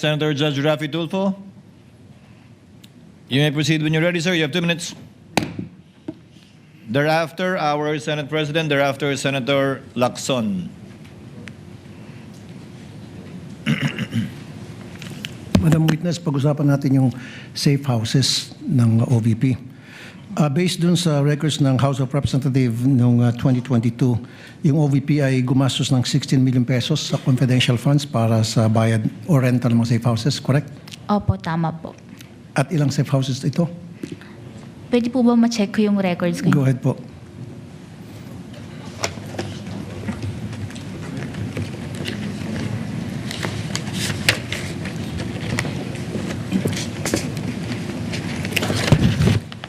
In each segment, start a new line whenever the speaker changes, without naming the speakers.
Senator Judge Raffy Tulfo. You may proceed when you're ready, sir. You have 2 minutes. Thereafter, our Senate President. Thereafter, Senator Lacson.
Madam Witness, pag-usapan natin yung safe houses ng OVP. Based dun sa records ng House of Representatives noong 2022, yung OVP ay gumastos ng 16 million pesos sa confidential funds para sa bayad o rental ng mga safe houses, correct?
Opo, tama po.
At ilang safe houses ito?
Pwede po ba ma-check ko yung records ko?
Go ahead po.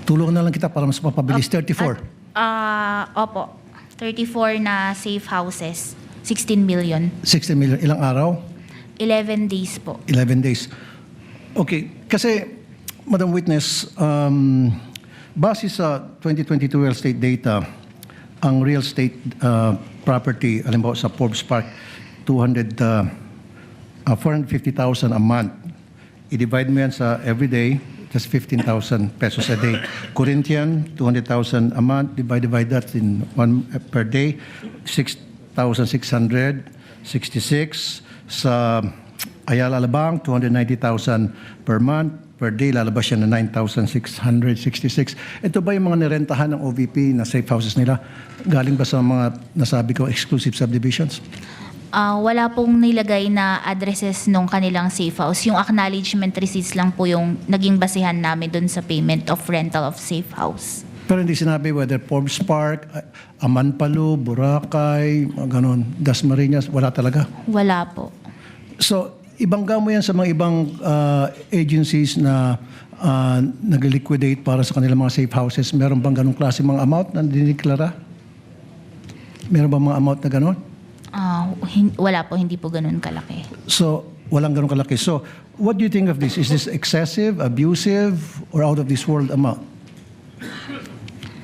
Tulungan na lang kita para mas mapabilis. 34.
Opo. 34 na safe houses. 16 million.
16 million. Ilang araw?
11 days po.
11 days. Okay. Kasi, Madam Witness, base sa 2022 real estate data, ang real estate property, alam mo, sa Forbes Park, 450,000 a month. I-divide mo yan sa everyday, that's 15,000 pesos a day. Corinthian, 200,000 a month. Divide that in one per day, 6,666. Sa Ayala Alabang, 290,000 per month. Per day, lalabas siya na 9,666. Ito ba yung mga nirentahan ng OVP na safe houses nila? Galing ba sa mga nasabi ko exclusive subdivisions?
Wala pong nilagay na addresses nung kanilang safe house. Yung acknowledgement receipts lang po yung naging basihan namin dun sa payment of rental of safe house.
Pero hindi sinabi whether Forbes Park, Amanpalu, Boracay, ganon, Dasmariñas, wala talaga?
Wala po.
So, ibangga mo yan sa mga ibang agencies na nag-liquidate para sa kanilang mga safe houses. Meron bang ganong klase mga amount na diniklara? Meron bang mga amount na ganon?
Wala po, hindi po ganun kalaki.
So, walang ganong kalaki. So, what do you think of this? Is this excessive, abusive, or out of this world amount?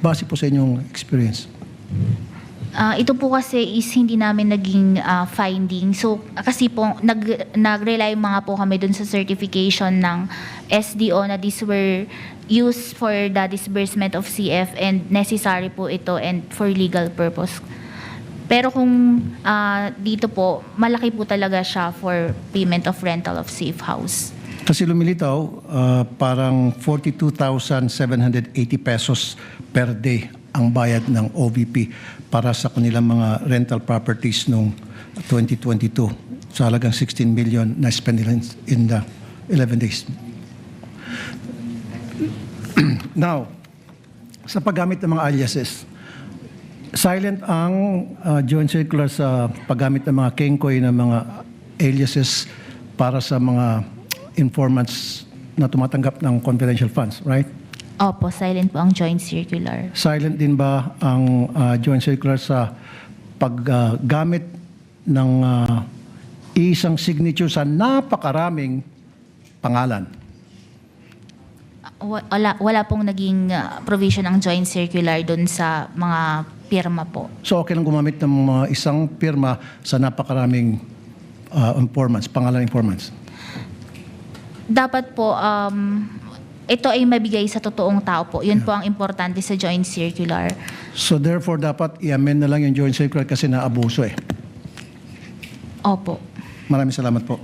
Base po sa inyong experience.
Ito po kasi is hindi namin naging finding. So, kasi po, nag-rely mga po kami dun sa certification ng SDO na these were used for the disbursement of CF and necessary po ito and for legal purpose. Pero kung dito po, malaki po talaga siya for payment of rental of safe house.
Kasi lumilitaw, parang 42,780 pesos per day ang bayad ng OVP para sa kanilang mga rental properties noong 2022. Sa halagang 16 million na spend nila in the 11 days. Now, sa paggamit ng mga aliases, silent ang joint circular sa paggamit ng mga kengkoy na mga aliases para sa mga informants na tumatanggap ng confidential funds, right?
Opo, silent po ang joint circular.
Silent din ba ang joint circular sa paggamit ng isang signature sa napakaraming pangalan?
Wala pong naging provision ng joint circular doon sa mga pirma po.
So okay lang gumamit ng mga isang pirma sa napakaraming informants, pangalan informants?
Dapat po, ito ay mabigay sa totoong tao po. Yun po ang importante sa joint circular.
So therefore, dapat i-amend na lang yung joint circular kasi naabuso eh.
Opo.
Maraming salamat po.